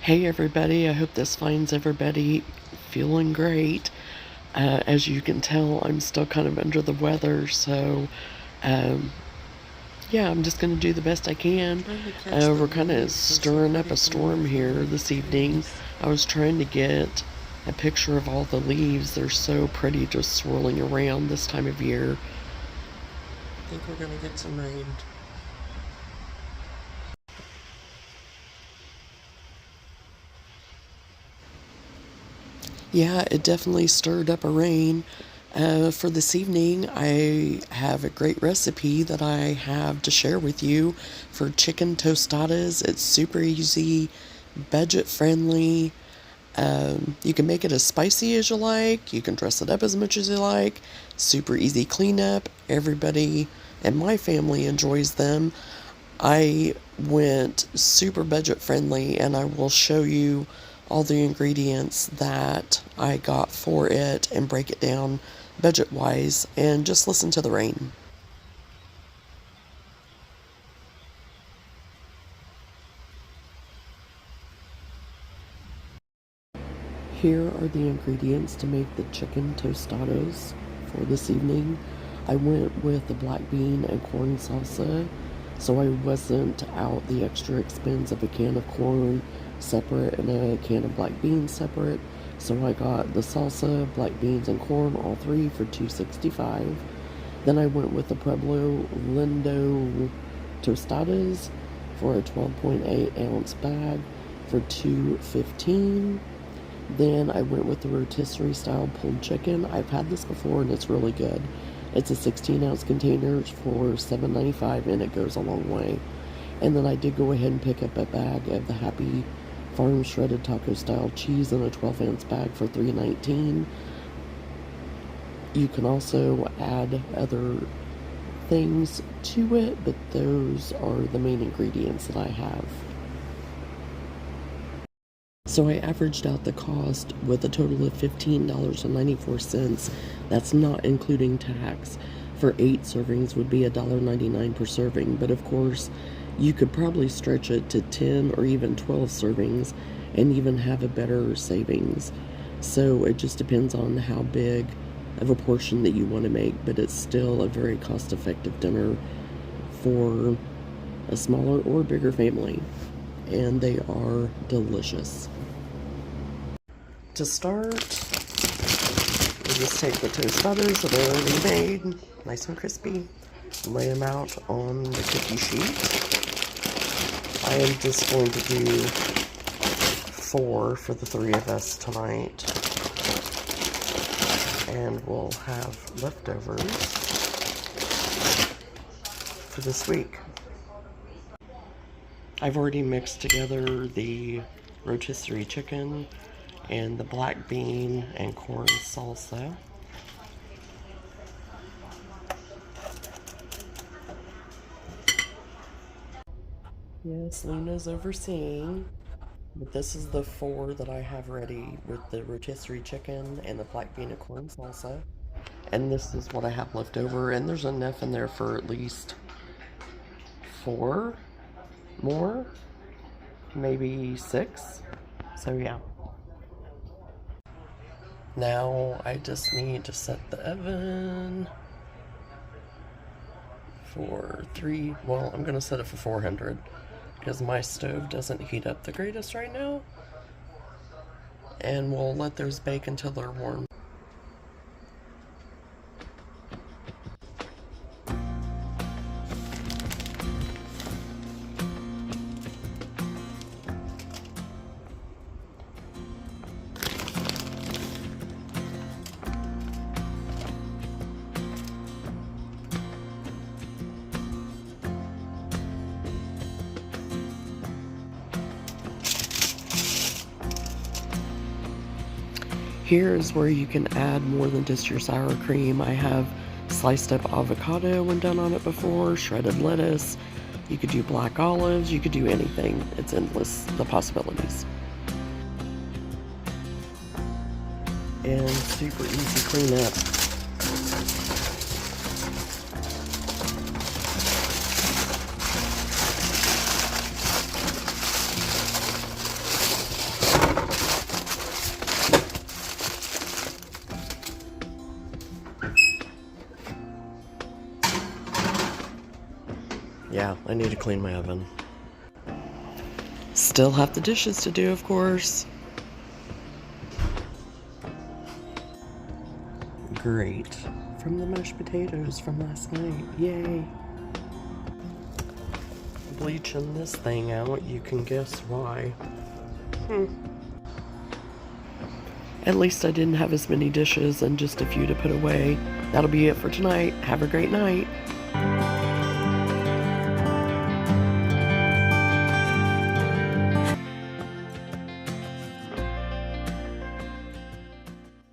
Hey everybody, I hope this finds everybody feeling great. As you can tell, I'm still kind of under the weather, so um, yeah, I'm just going to do the best I can. We're kind of stirring up a storm here this evening. I was trying to get a picture of all the leaves. They're so pretty just swirling around this time of year. I think we're going to get some rain. Yeah, it definitely stirred up a rain. For this evening, I have a great recipe that I have to share with you for chicken tostadas. It's super easy, budget friendly. You can make it as spicy as you like. You can dress it up as much as you like. Super easy cleanup. Everybody in my family enjoys them. I went super budget friendly, and I will show you all the ingredients that I got for it and break it down budget wise, and just listen to the rain. Here are the ingredients to make the chicken tostadas for this evening. I went with the black bean and corn salsa, so I wasn't out the extra expense of a can of corn separate and a can of black beans separate. So I got the salsa, black beans, and corn, all three for $2.65. Then I went with the Pueblo Lindo tostadas for a 12.8 ounce bag for $2.15. Then I went with the rotisserie style pulled chicken. I've had this before and it's really good. It's a 16-ounce container for $7.95 and it goes a long way. And then I did go ahead and pick up a bag of the Happy Farm shredded taco style cheese in a 12-ounce bag for $3.19. You can also add other things to it, but those are the main ingredients that I have. So I averaged out the cost with a total of $15.94. That's not including tax. For 8 servings would be $1.99 per serving, but of course you could probably stretch it to 10 or even 12 servings and even have a better savings. So it just depends on how big of a portion that you want to make, but it's still a very cost-effective dinner for a smaller or bigger family, and they are delicious. To start, we just take the tostadas that are already made, nice and crispy, lay them out on the cookie sheet. I am just going to do 4 for the 3 of us tonight, and we'll have leftovers for this week. I've already mixed together the rotisserie chicken and the black bean and corn salsa. Yes, Luna's overseeing, but this is the 4 that I have ready with the rotisserie chicken and the black bean and corn salsa. And this is what I have left over, and there's enough in there for at least 4 more, maybe 6. So yeah. Now I just need to set the oven for 3, well, I'm gonna set it for 400 because my stove doesn't heat up the greatest right now. And we'll let those bake until they're warm. Here is where you can add more than just your sour cream. I have sliced up avocado and done on it before, shredded lettuce. You could do black olives, you could do anything. It's endless, the possibilities. And super easy cleanup. Yeah, I need to clean my oven. Still have the dishes to do, of course. Great. From the mashed potatoes from last night. Yay. Bleaching this thing out, you can guess why. At least I didn't have as many dishes and just a few to put away. That'll be it for tonight. Have a great night.